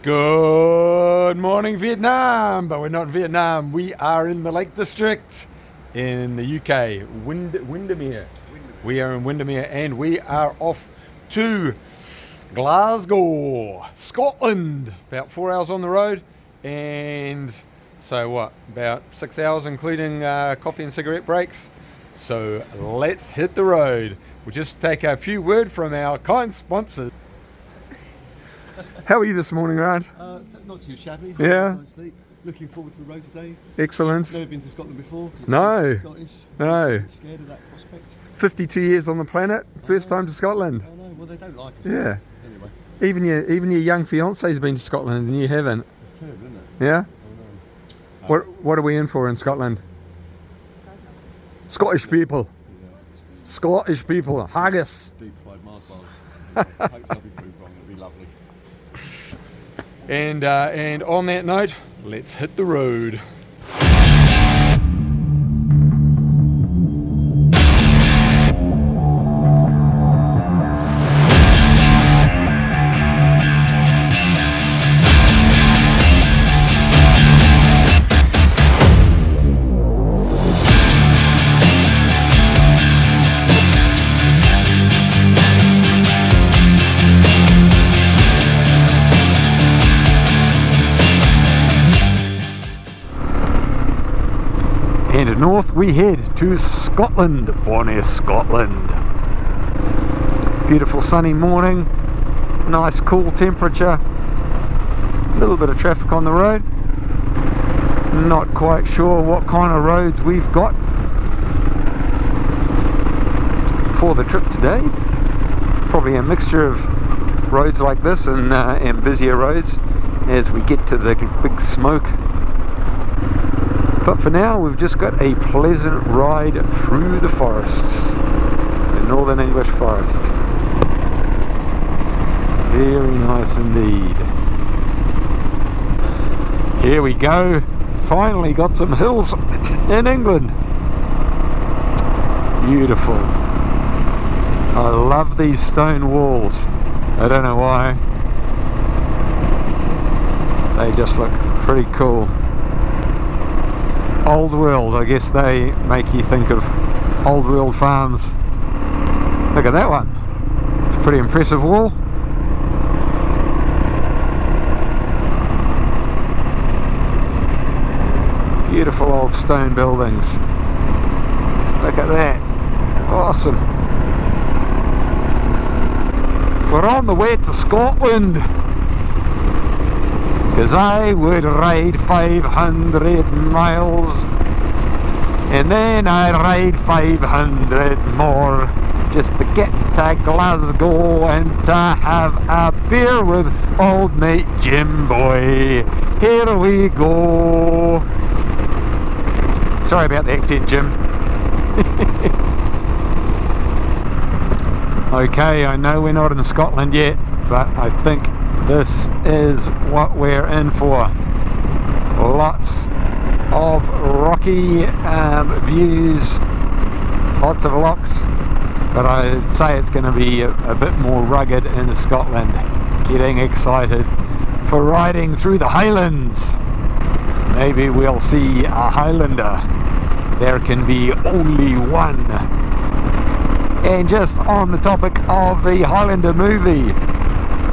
Good morning, Vietnam, but we're not in Vietnam. We are in the Lake District in the UK, Windermere. We are in Windermere and we are off to Glasgow, Scotland. About 4 hours on the road, and so what? About 6 hours, including coffee and cigarette breaks. So let's hit the road. We'll just take a few words from our kind sponsors. How are you this morning, Grant? Not too shabby. Yeah. Honestly. Looking forward to the road today. Excellent. Never been to Scotland before. No. Scottish. No. Scared of that prospect. 52 years on the planet, first time to Scotland. Oh no, well they don't like us. Yeah. Anyway. Even your young fiance's been to Scotland and you haven't. It's terrible, isn't it? Yeah? Oh no. What are we in for in Scotland? Scottish people. Scottish people. Haggis. Deep fried Mars bars. Hopefully I'll be proved wrong. It'll be lovely. And on that note, let's hit the road. And north we head to Scotland, Bonnie, Scotland. Beautiful sunny morning, nice cool temperature, a little bit of traffic on the road. Not quite sure what kind of roads we've got for the trip today. Probably a mixture of roads like this and busier roads as we get to the big smoke. But for now, we've just got a pleasant ride through the forests, the northern English forests. Very nice indeed. Here we go. Finally got some hills in England. Beautiful. I love these stone walls. I don't know why. They just look pretty cool. Old world, I guess they make you think of old world farms. Look at that one. It's a pretty impressive wall. Beautiful old stone buildings. Look at that. Awesome. We're on the way to Scotland, because I would ride 500 miles and then I ride 500 more just to get to Glasgow and to have a beer with old mate Jim boy. Here we go. Sorry about the accent, Jim. Okay, I know we're not in Scotland yet, but I think this is what we're in for. Lots of rocky views, lots of locks, but I'd say it's going to be a bit more rugged in Scotland. Getting excited for riding through the Highlands. Maybe we'll see a Highlander. There can be only one. And just on the topic of the Highlander movie,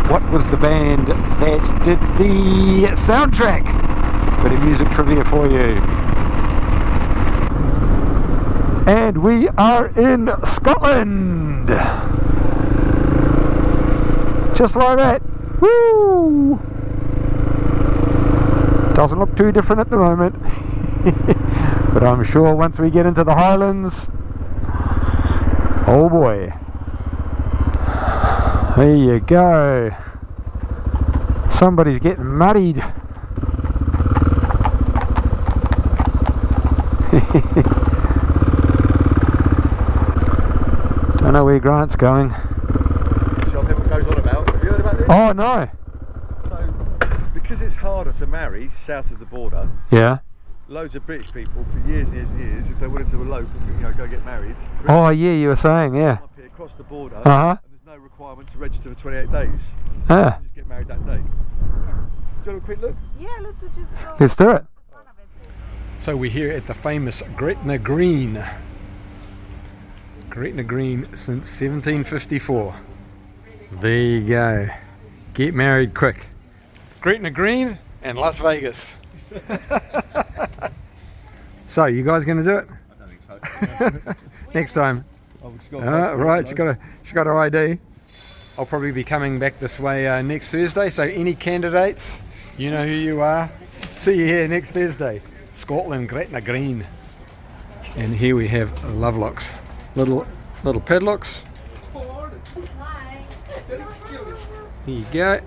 what was the band that did the soundtrack? Bit of music trivia for you. And we are in Scotland! Just like that. Woo! Doesn't look too different at the moment. But I'm sure once we get into the Highlands, oh boy. There you go. Somebody's getting married. Don't know where Grant's going. Shop everyone goes on about. Have you heard about this? Oh no. So, because it's harder to marry south of the border, Yeah. loads of British people for years and years and years, if they wanted to elope and go get married, Oh yeah, you were saying, yeah. up here across the border, Uh-huh. and there's no requirement to register for 28 days. Ah. You just get married that day. you want a quick look? Yeah, let's just go. Let's do it. Front of it. So we're here at the famous Gretna Green. Gretna Green since 1754. There you go. Get married quick. Gretna Green and Las Vegas. So, you guys going to do it? I don't think so. Next time. Oh, she's got Right, she's got her ID. I'll probably be coming back this way next Thursday, so any candidates, you know who you are. See you here next Thursday. Scotland, Gretna Green. And here we have Lovelocks. Little padlocks. Here you go.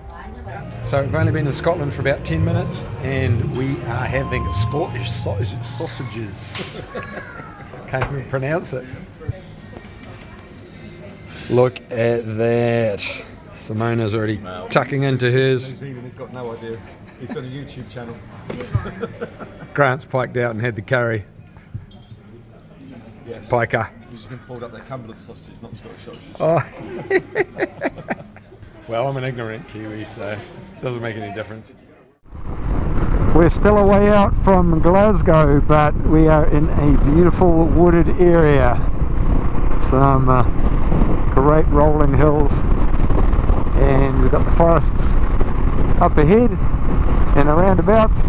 So we've only been in Scotland for about 10 minutes and we are having Scottish sausages. Can't even pronounce it. Look at that. Simona's already tucking into hers. He's got no idea. He's got a YouTube channel. Grant's piked out and had the curry. Yes. Piker. He's just been pulled up their Cumberland sausages, not Scottish sausages. Oh. Well, I'm an ignorant Kiwi, so it doesn't make any difference. We're still a way out from Glasgow, but we are in a beautiful wooded area. Some great rolling hills, and we've got the forests up ahead and around abouts.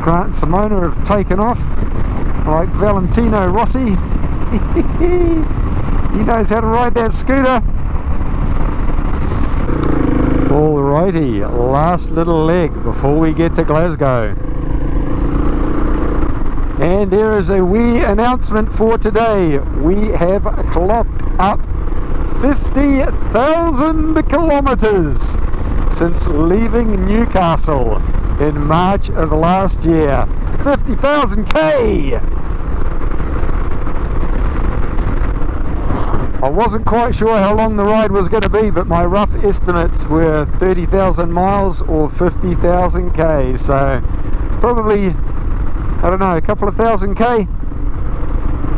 Grant and Simona have taken off like Valentino Rossi. He knows how to ride that scooter. Alrighty, last little leg before we get to Glasgow. And there is a wee announcement for today. We have clocked up 50,000 kilometres since leaving Newcastle in March of last year. 50,000 K! I wasn't quite sure how long the ride was going to be, but my rough estimates were 30,000 miles or 50,000 K, so probably, I don't know, a couple of thousand K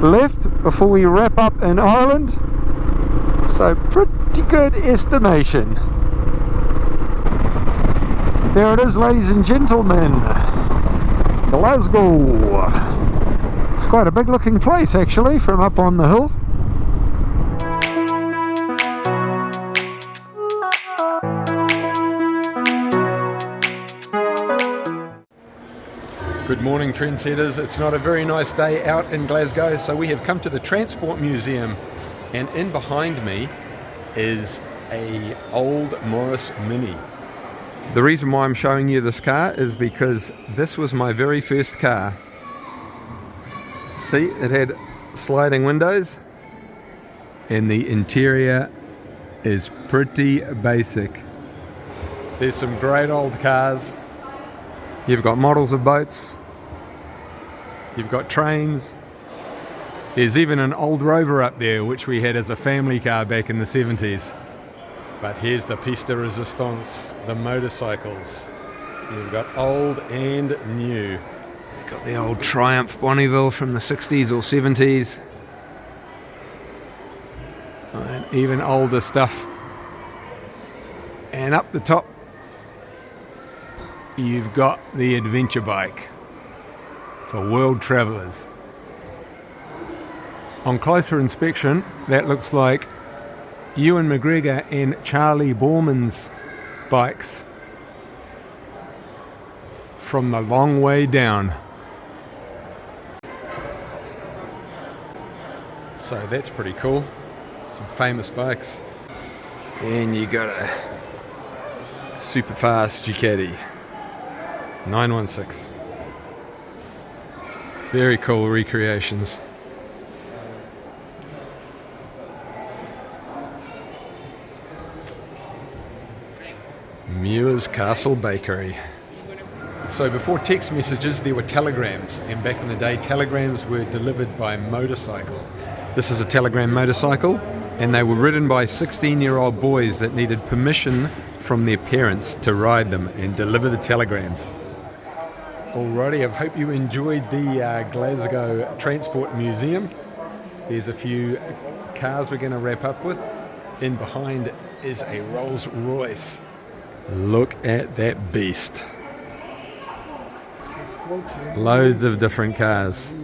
left before we wrap up in Ireland. So pretty good estimation. There it is, ladies and gentlemen, Glasgow. It's quite a big looking place actually from up on the hill. Good morning, trendsetters. It's not a very nice day out in Glasgow, so we have come to the Transport Museum, and in behind me is a old Morris Mini. The reason why I'm showing you this car is because this was my very first car. See, it had sliding windows and the interior is pretty basic. There's some great old cars. You've got models of boats, you've got trains, there's even an old Rover up there which we had as a family car back in the 70s. But here's the piece de resistance, the motorcycles. You've got old and new. You've got the old Triumph Bonneville from the 60s or 70s. And even older stuff. And up the top you've got the adventure bike for world travellers. On closer inspection, that looks like Ewan McGregor and Charlie Borman's bikes from the long way down. So that's pretty cool. Some famous bikes. And you got a super fast Ducati 916. Very cool recreations. Muir's Castle Bakery. So before text messages there were telegrams, and back in the day telegrams were delivered by motorcycle. This is a telegram motorcycle, and they were ridden by 16-year-old boys that needed permission from their parents to ride them and deliver the telegrams. Alrighty, I hope you enjoyed the Glasgow Transport Museum. There's a few cars we're going to wrap up with. In behind is a Rolls Royce. Look at that beast. Loads of different cars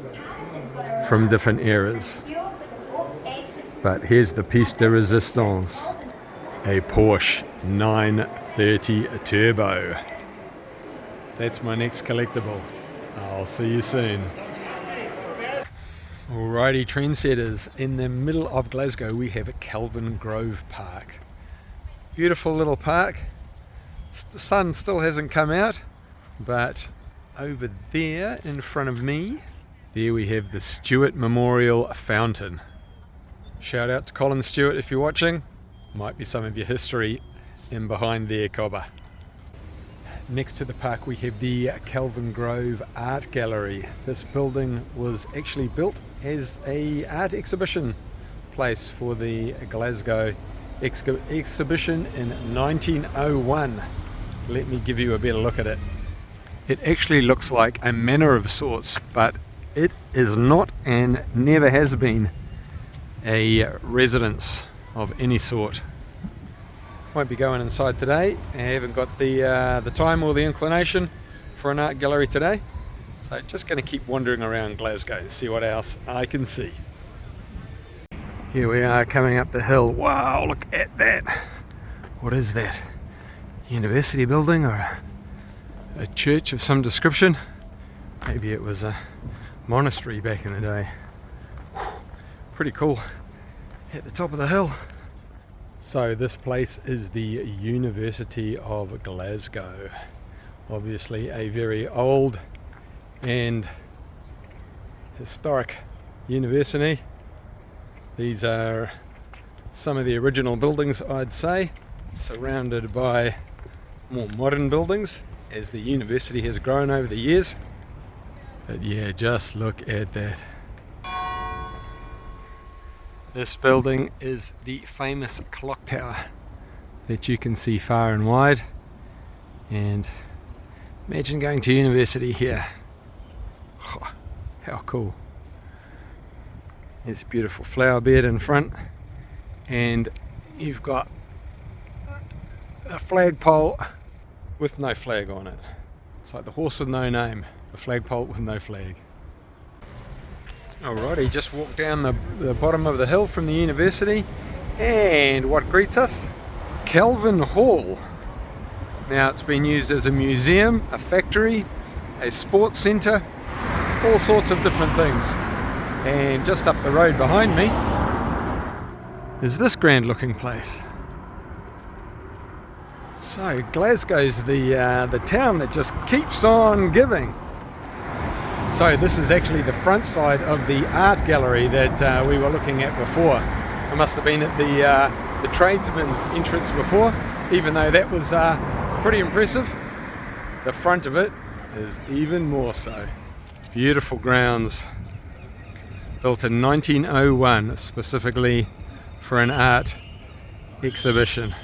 from different eras. But here's the piece de resistance. A Porsche 930 Turbo. That's my next collectible. I'll see you soon. Alrighty, trendsetters. In the middle of Glasgow we have a Kelvin Grove Park. Beautiful little park. The sun still hasn't come out, but over there in front of me, there we have the Stewart Memorial Fountain. Shout out to Colin Stewart if you're watching. Might be some of your history in behind there, Cobber. Next to the park we have the Kelvin Grove Art Gallery. This building was actually built as an art exhibition place for the Glasgow exhibition in 1901. Let me give you a better look at it. It actually looks like a manor of sorts, but it is not and never has been a residence of any sort. Won't be going inside today. I haven't got the time or the inclination for an art gallery today, so just going to keep wandering around Glasgow and see what else I can see. Here we are coming up the hill. Wow, look at that. What is that? University building or a church of some description? Maybe it was a monastery back in the day. Whew, pretty cool. At the top of the hill. So this place is the University of Glasgow. Obviously a very old and historic university. These are some of the original buildings, I'd say, surrounded by more modern buildings as the university has grown over the years. But yeah, just look at that. This building is the famous clock tower that you can see far and wide, and imagine going to university here. Oh, how cool. There's a beautiful flower bed in front, and you've got a flagpole with no flag on it. It's like the horse with no name, a flagpole with no flag. Alrighty, just walked down the bottom of the hill from the university, and what greets us? Kelvin Hall. Now it's been used as a museum, a factory, a sports centre, all sorts of different things. And just up the road behind me is this grand looking place. So Glasgow's the town that just keeps on giving. So this is actually the front side of the art gallery that we were looking at before. I must have been at the tradesman's entrance before, even though that was pretty impressive. The front of it is even more so. Beautiful grounds, built in 1901 specifically for an art exhibition.